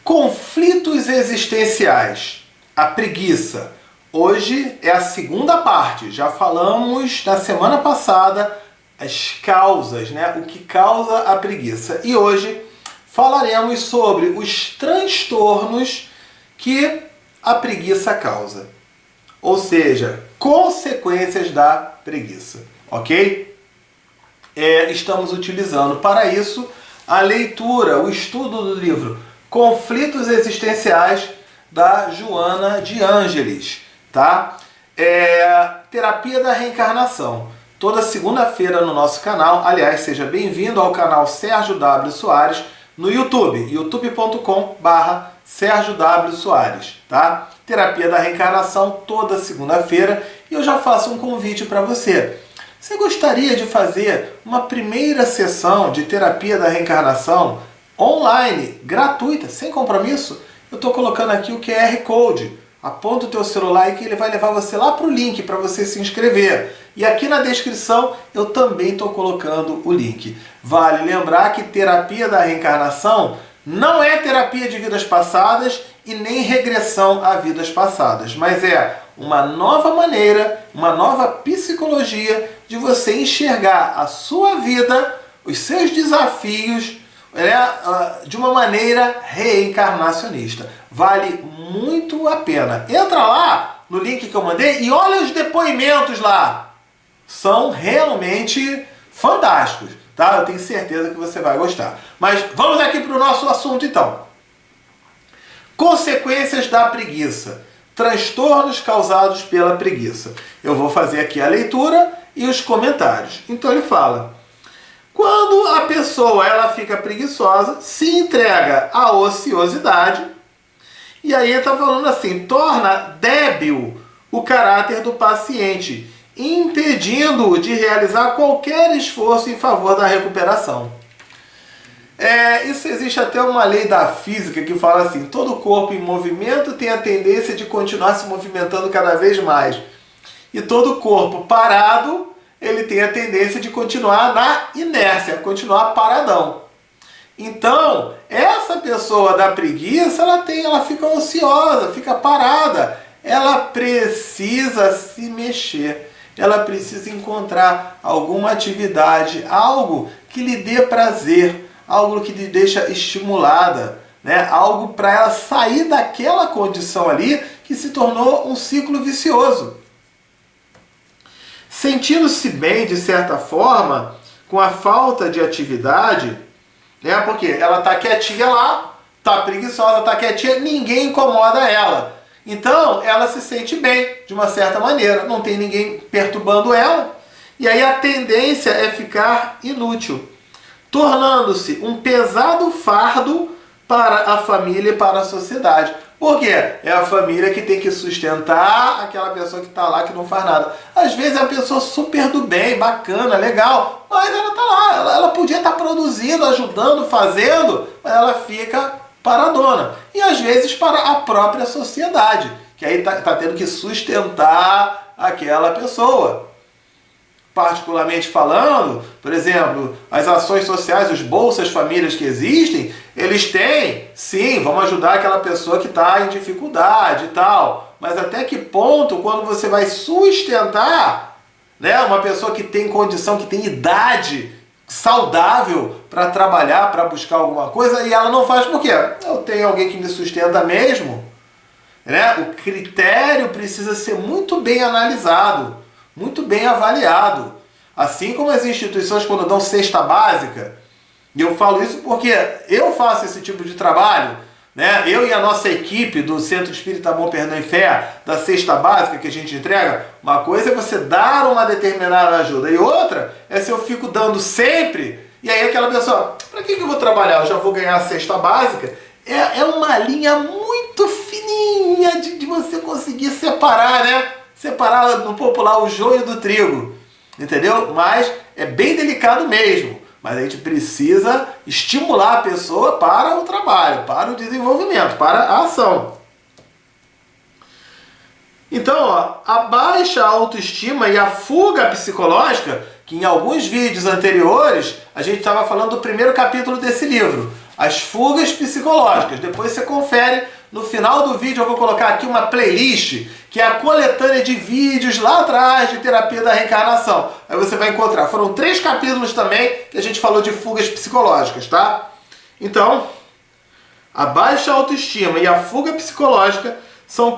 Conflitos existenciais, a preguiça. Hoje é a segunda parte, já falamos na semana passada as causas, né? O que causa a preguiça. E hoje falaremos sobre os transtornos que a preguiça causa. Ou seja, consequências da preguiça, ok? Estamos utilizando para isso a leitura, o estudo do livro Conflitos Existenciais, da Joana de Ângelis, tá? Terapia da Reencarnação. Toda segunda-feira no nosso canal. Aliás, seja bem-vindo ao canal Sérgio W. Soares no YouTube, youtube.com/Sérgio W. Soares, tá? Terapia da Reencarnação toda segunda-feira. E eu já faço um convite para você. Você gostaria de fazer uma primeira sessão de terapia da reencarnação online, gratuita, sem compromisso? Eu estou colocando aqui o QR Code. Aponta o teu celular e que ele vai levar você lá para o link para você se inscrever. E aqui na descrição eu também estou colocando o link. Vale lembrar que terapia da reencarnação não é terapia de vidas passadas e nem regressão a vidas passadas, mas é uma nova maneira, uma nova psicologia de você enxergar a sua vida, os seus desafios, de uma maneira reencarnacionista. Vale muito a pena. Entra lá no link que eu mandei e olha os depoimentos lá. São realmente fantásticos, tá? Eu tenho certeza que você vai gostar. Mas vamos aqui para o nosso assunto então. Consequências da preguiça. Transtornos causados pela preguiça. Eu vou fazer aqui a leitura e os comentários. Então ele fala: quando a pessoa ela fica preguiçosa, se entrega à ociosidade, e aí está falando assim, torna débil o caráter do paciente, impedindo-o de realizar qualquer esforço em favor da recuperação. Isso existe até uma lei da física que fala assim, todo corpo em movimento tem a tendência de continuar se movimentando cada vez mais. E todo corpo parado, ele tem a tendência de continuar na inércia, continuar paradão. Então, essa pessoa da preguiça, ela fica ociosa, fica parada. Ela precisa se mexer. Ela precisa encontrar alguma atividade, algo que lhe dê prazer, algo que lhe deixa estimulada, né? Algo para ela sair daquela condição ali que se tornou um ciclo vicioso. Sentindo-se bem, de certa forma, com a falta de atividade, né? Porque ela está quietinha lá, está preguiçosa, está quietinha, ninguém incomoda ela. Então, ela se sente bem, de uma certa maneira, não tem ninguém perturbando ela, e aí a tendência é ficar inútil, tornando-se um pesado fardo para a família e para a sociedade. Por quê? É a família que tem que sustentar aquela pessoa que está lá, que não faz nada. Às vezes é uma pessoa super do bem, bacana, legal, mas ela está lá, ela podia estar produzindo, ajudando, fazendo, mas ela fica paradona. E às vezes para a própria sociedade, que aí está tendo que sustentar aquela pessoa. Particularmente falando, por exemplo, as ações sociais, os Bolsas Famílias que existem, eles têm, sim, vamos ajudar aquela pessoa que está em dificuldade e tal, mas até que ponto, quando você vai sustentar, né, uma pessoa que tem condição, que tem idade saudável para trabalhar, para buscar alguma coisa, e ela não faz por quê? Eu tenho alguém que me sustenta mesmo, né? O critério precisa ser muito bem analisado, muito bem avaliado. Assim como as instituições quando dão cesta básica, e eu falo isso porque eu faço esse tipo de trabalho, né? Eu e a nossa equipe do Centro Espírita Bom Perdão e Fé, da cesta básica que a gente entrega, uma coisa é você dar uma determinada ajuda, e outra é se eu fico dando sempre, e aí aquela pessoa, para que eu vou trabalhar? Eu já vou ganhar a cesta básica? É uma linha muito fininha de você conseguir separar, né? Separar no popular o joio do trigo, entendeu? Mas é bem delicado mesmo. Mas a gente precisa estimular a pessoa para o trabalho, para o desenvolvimento, para a ação. Então, ó, a baixa autoestima e a fuga psicológica, que em alguns vídeos anteriores a gente estava falando do primeiro capítulo desse livro. as fugas psicológicas. Depois você confere. No final do vídeo eu vou colocar aqui uma playlist, que é a coletânea de vídeos lá atrás de terapia da reencarnação. Aí você vai encontrar. Foram 3 capítulos também que a gente falou de fugas psicológicas, tá? Então, a baixa autoestima e a fuga psicológica são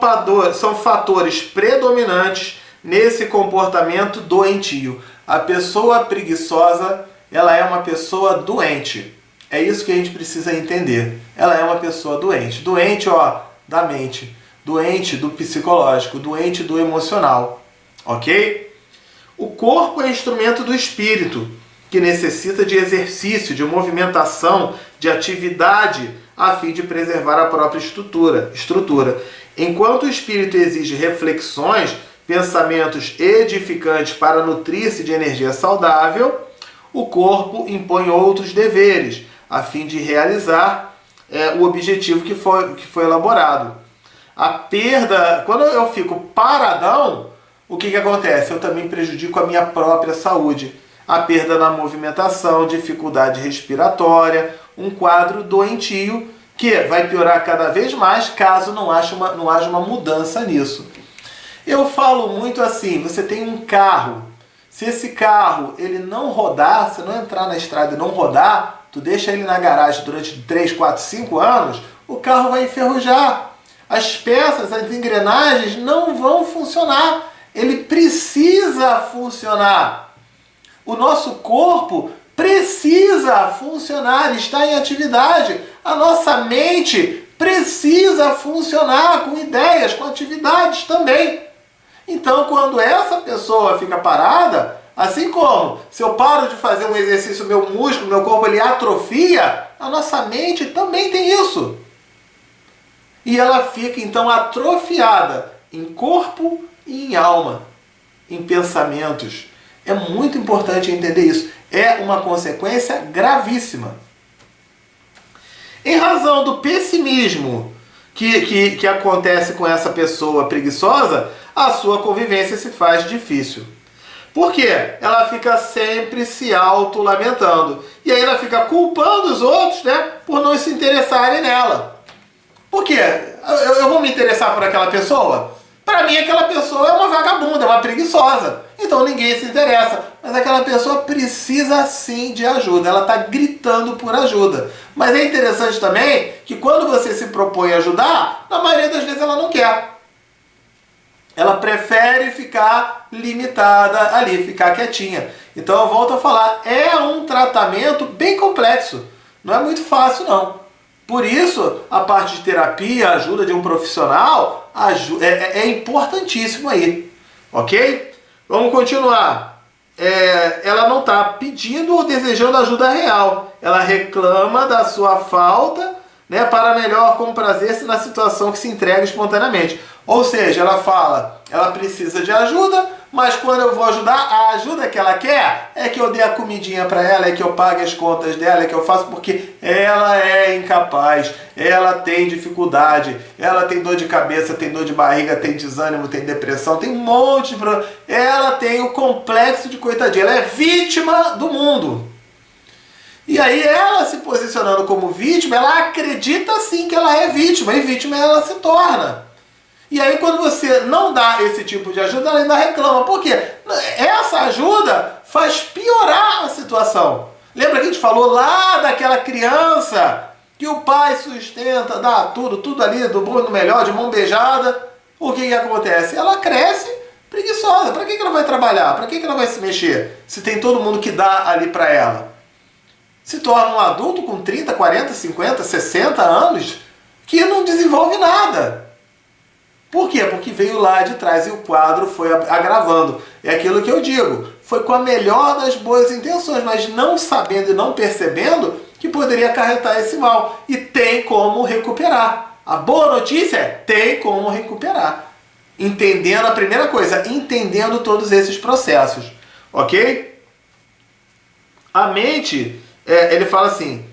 fatores predominantes nesse comportamento doentio. A pessoa preguiçosa, ela é uma pessoa doente. É isso que a gente precisa entender. Ela é uma pessoa doente. Doente, da mente. Doente do psicológico. Doente do emocional. Ok? O corpo é instrumento do espírito, que necessita de exercício, de movimentação, de atividade, a fim de preservar a própria estrutura. Enquanto o espírito exige reflexões, pensamentos edificantes para nutrir-se de energia saudável, o corpo impõe outros deveres, a fim de realizar o objetivo que foi elaborado. A perda, quando eu fico paradão, o que acontece? Eu também prejudico a minha própria saúde. A perda na movimentação, dificuldade respiratória, um quadro doentio que vai piorar cada vez mais caso não haja uma mudança nisso. Eu falo muito assim, você tem um carro, se esse carro ele não rodar, se não entrar na estrada e não rodar, tu deixa ele na garagem durante 3, 4, 5 anos, o carro vai enferrujar. As peças, as engrenagens não vão funcionar. Ele precisa funcionar. O nosso corpo precisa funcionar, está em atividade. A nossa mente precisa funcionar com ideias, com atividades também. Então, quando essa pessoa fica parada, assim como se eu paro de fazer um exercício, meu músculo, meu corpo ele atrofia, a nossa mente também tem isso. E ela fica então atrofiada em corpo e em alma, em pensamentos. É muito importante entender isso. É uma consequência gravíssima. Em razão do pessimismo que acontece com essa pessoa preguiçosa, a sua convivência se faz difícil. Por quê? Ela fica sempre se auto-lamentando. E aí ela fica culpando os outros, por não se interessarem nela. Por quê? Eu vou me interessar por aquela pessoa? Para mim, aquela pessoa é uma vagabunda, é uma preguiçosa. Então ninguém se interessa. Mas aquela pessoa precisa sim de ajuda. Ela está gritando por ajuda. Mas é interessante também que quando você se propõe a ajudar, na maioria das vezes ela não quer. Ela prefere ficar limitada ali, ficar quietinha. Então eu volto a falar, é um tratamento bem complexo. Não é muito fácil não. Por isso, a parte de terapia, a ajuda de um profissional, é importantíssimo aí. Ok? Vamos continuar. Ela não está pedindo ou desejando ajuda real. Ela reclama da sua falta, para melhor comprazer-se na situação que se entrega espontaneamente. Ou seja, ela fala, ela precisa de ajuda, mas quando eu vou ajudar, a ajuda que ela quer é que eu dê a comidinha para ela, é que eu pague as contas dela, é que eu faço porque ela é incapaz, ela tem dificuldade, ela tem dor de cabeça, tem dor de barriga, tem desânimo, tem depressão, tem um monte de problema. Ela tem o complexo de coitadinha, ela é vítima do mundo. E aí ela se posicionando como vítima, ela acredita sim que ela é vítima, e vítima ela se torna. E aí quando você não dá esse tipo de ajuda, ela ainda reclama. Por quê? Essa ajuda faz piorar a situação. Lembra que a gente falou lá daquela criança que o pai sustenta, dá tudo ali, do bom e do melhor, de mão beijada. O que acontece? Ela cresce preguiçosa. Para que ela vai trabalhar? Para que ela vai se mexer? Se tem todo mundo que dá ali para ela. Se torna um adulto com 30, 40, 50, 60 anos que não desenvolve nada. Por quê? Porque veio lá de trás e o quadro foi agravando. É aquilo que eu digo. Foi com a melhor das boas intenções, mas não sabendo e não percebendo que poderia acarretar esse mal. E tem como recuperar. A boa notícia é, tem como recuperar. Entendendo a primeira coisa, entendendo todos esses processos. Ok? A mente, ele fala assim,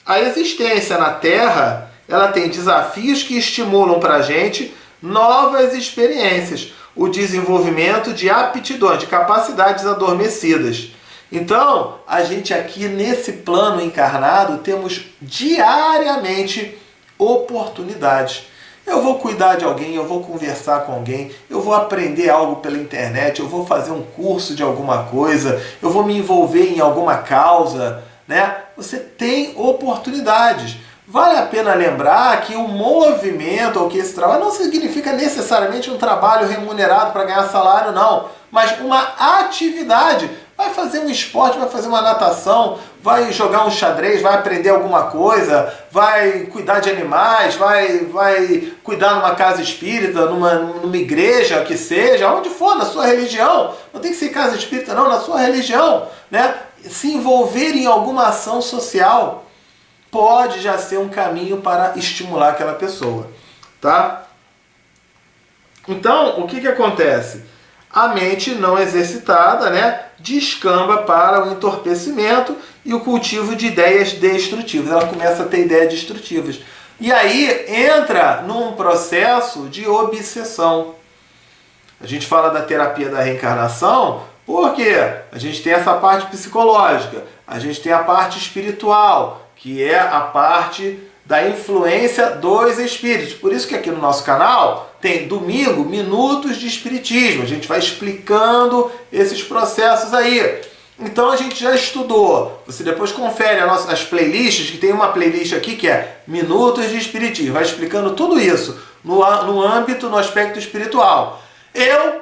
a existência na Terra, ela tem desafios que estimulam para a gente novas experiências, o desenvolvimento de aptidões, de capacidades adormecidas. Então, a gente aqui nesse plano encarnado temos diariamente oportunidades. Eu vou cuidar de alguém, eu vou conversar com alguém, eu vou aprender algo pela internet, eu vou fazer um curso de alguma coisa, eu vou me envolver em alguma causa, né? Você tem oportunidades. Vale a pena lembrar que o movimento ou que esse trabalho não significa necessariamente um trabalho remunerado para ganhar salário, não, mas uma atividade. Vai fazer um esporte, vai fazer uma natação, vai jogar um xadrez, vai aprender alguma coisa, vai cuidar de animais, vai cuidar numa casa espírita, numa igreja, que seja, onde for, na sua religião. Não tem que ser casa espírita, não, na sua religião, né? Se envolver em alguma ação social pode já ser um caminho para estimular aquela pessoa, tá? Então, o que acontece? A mente não exercitada, né, descamba para o entorpecimento e o cultivo de ideias destrutivas. Ela começa a ter ideias destrutivas. E aí entra num processo de obsessão. A gente fala da terapia da reencarnação porque a gente tem essa parte psicológica, a gente tem a parte espiritual, que é a parte da influência dos espíritos. Por isso que aqui no nosso canal tem domingo Minutos de Espiritismo. A gente vai explicando esses processos aí. Então a gente já estudou. Você depois confere as playlists, que tem uma playlist aqui que é Minutos de Espiritismo. Vai explicando tudo isso no âmbito, no aspecto espiritual. Eu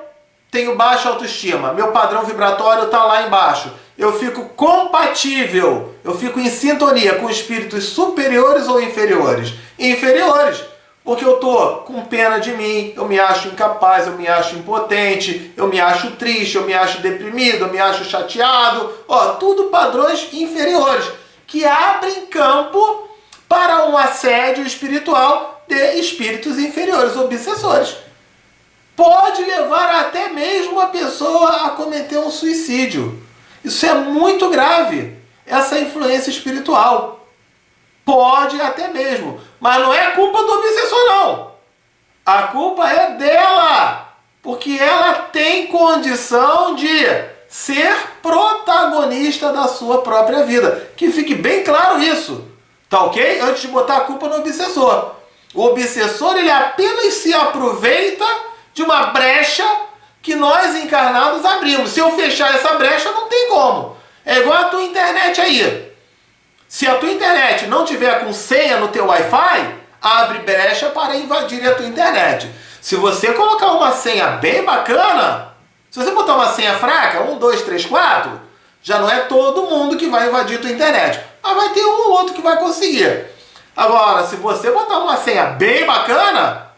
tenho baixa autoestima. Meu padrão vibratório está lá embaixo. Eu fico compatível, eu fico em sintonia com espíritos superiores ou inferiores? Inferiores, porque eu tô com pena de mim, eu me acho incapaz, eu me acho impotente, eu me acho triste, eu me acho deprimido, eu me acho chateado. Ó, tudo padrões inferiores, que abrem campo para um assédio espiritual de espíritos inferiores, obsessores. Pode levar até mesmo a pessoa a cometer um suicídio. Isso é muito grave, essa influência espiritual. Pode até mesmo, mas não é culpa do obsessor, não. A culpa é dela, porque ela tem condição de ser protagonista da sua própria vida. Que fique bem claro isso, tá ok? Antes de botar a culpa no obsessor. O obsessor, ele apenas se aproveita de uma brecha que nós encarnados abrimos. Se eu fechar essa brecha, não tem como. É igual a tua internet aí. Se a tua internet não tiver com senha no teu Wi-Fi, abre brecha para invadir a tua internet. Se você colocar uma senha bem bacana, se você botar uma senha fraca, 1, 2, 3, 4, já não é todo mundo que vai invadir a tua internet. Mas vai ter um ou outro que vai conseguir. Agora, se você botar uma senha bem bacana,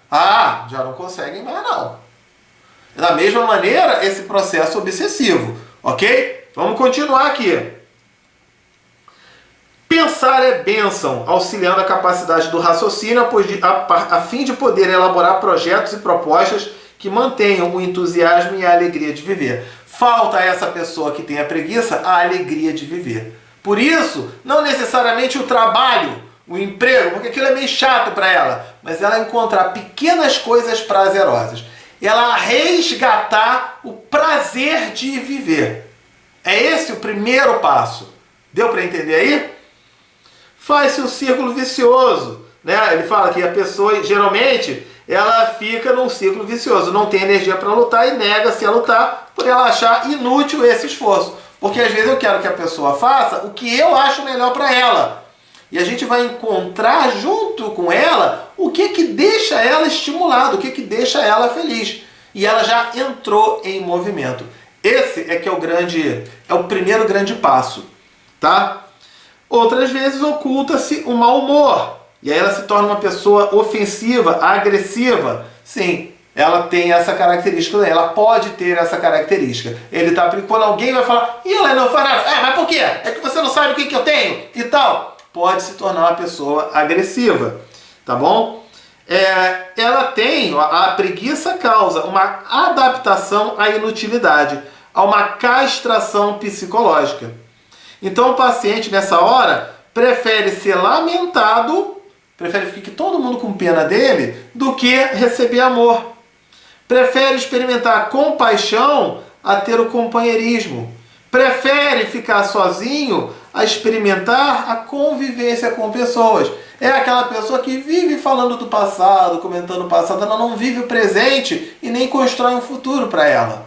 já não conseguem mais não. Da mesma maneira, esse processo obsessivo, ok? Vamos continuar aqui. Pensar é bênção, auxiliando a capacidade do raciocínio a fim de poder elaborar projetos e propostas que mantenham o entusiasmo e a alegria de viver. Falta a essa pessoa que tem a preguiça a alegria de viver. Por isso, não necessariamente o trabalho, o emprego, porque aquilo é meio chato para ela, mas ela encontrar pequenas coisas prazerosas. Ela resgatar o prazer de viver. É esse o primeiro passo. Deu para entender aí? Faz-se um círculo vicioso, né? Ele fala que a pessoa, geralmente, ela fica num círculo vicioso, não tem energia para lutar e nega-se a lutar por ela achar inútil esse esforço. Porque às vezes eu quero que a pessoa faça o que eu acho melhor para ela. E a gente vai encontrar junto com ela o que deixa ela estimulada, o que deixa ela feliz. E ela já entrou em movimento. Esse é que é o primeiro grande passo, tá? Outras vezes oculta-se o mau humor. E aí ela se torna uma pessoa ofensiva, agressiva. Sim, ela tem essa característica, ela pode ter essa característica. Ele tá quando alguém vai falar, e ela não fala nada, mas por quê? É que você não sabe o que eu tenho e tal. Pode se tornar uma pessoa agressiva, tá bom? Ela tem, a preguiça causa uma adaptação à inutilidade, a uma castração psicológica. Então o paciente nessa hora prefere ser lamentado, prefere ficar todo mundo com pena dele, do que receber amor. Prefere experimentar compaixão a ter o companheirismo. prefere ficar sozinho a experimentar a convivência com pessoas. É aquela pessoa que vive falando do passado, comentando o passado, ela não vive o presente e nem constrói um futuro para ela.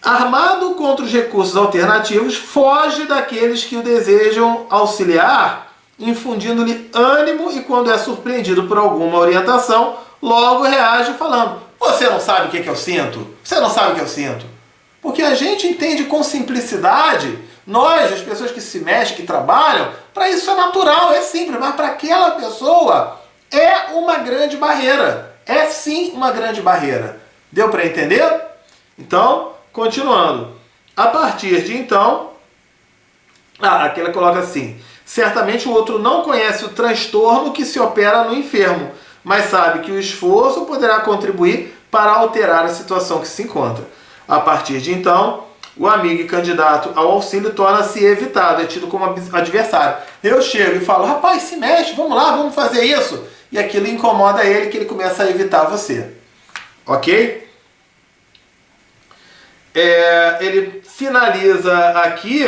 Armado contra os recursos alternativos, foge daqueles que o desejam auxiliar, infundindo-lhe ânimo, e quando é surpreendido por alguma orientação, logo reage falando: você não sabe o que eu sinto? Você não sabe o que eu sinto? Porque a gente entende com simplicidade, nós, as pessoas que se mexem, que trabalham, para isso é natural, é simples, mas para aquela pessoa é uma grande barreira. É sim uma grande barreira. Deu para entender? Então, continuando. A partir de então, aqui ela coloca assim: certamente o outro não conhece o transtorno que se opera no enfermo, mas sabe que o esforço poderá contribuir para alterar a situação que se encontra. A partir de então, o amigo e candidato ao auxílio torna-se evitado, é tido como adversário. Eu chego e falo: rapaz, se mexe, vamos lá, vamos fazer isso. E aquilo incomoda ele, que ele começa a evitar você. Ok? Ele finaliza aqui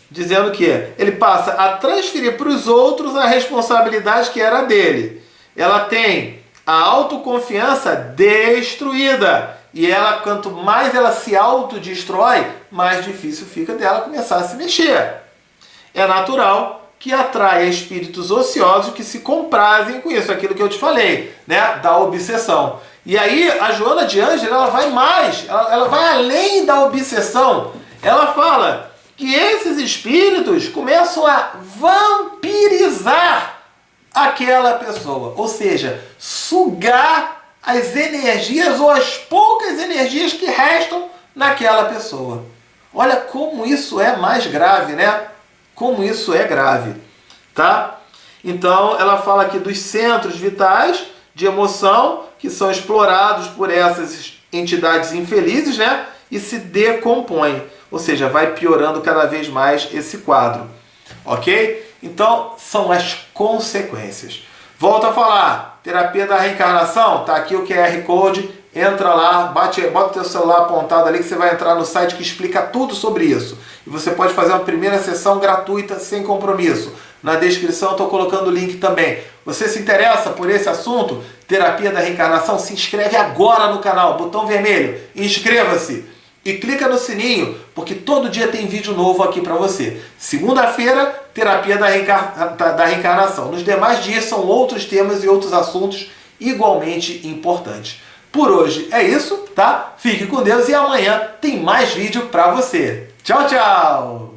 dizendo que ele passa a transferir para os outros a responsabilidade que era dele. Ela tem a autoconfiança destruída. E ela, quanto mais ela se autodestrói, mais difícil fica dela começar a se mexer. É natural que atraia espíritos ociosos que se comprazem com isso, aquilo que eu te falei, né? Da obsessão. E aí a Joana de Ângeles, ela vai mais, ela vai além da obsessão. Ela fala que esses espíritos começam a vampirizar aquela pessoa, ou seja, sugar as energias ou as poucas energias que restam naquela pessoa. Olha como isso é mais grave, né? Como isso é grave, tá? Então, ela fala aqui dos centros vitais de emoção que são explorados por essas entidades infelizes, né? E se decompõem, ou seja, vai piorando cada vez mais esse quadro, ok? Então, são as consequências. Volto a falar, terapia da reencarnação, tá aqui o QR Code, entra lá, bota o teu celular apontado ali que você vai entrar no site que explica tudo sobre isso. E você pode fazer uma primeira sessão gratuita, sem compromisso. Na descrição eu estou colocando o link também. Você se interessa por esse assunto, terapia da reencarnação, se inscreve agora no canal, botão vermelho, inscreva-se. E clica no sininho, porque todo dia tem vídeo novo aqui para você. Segunda-feira, terapia da reencarnação. Nos demais dias são outros temas e outros assuntos igualmente importantes. Por hoje é isso, tá? Fique com Deus e amanhã tem mais vídeo para você. Tchau, tchau!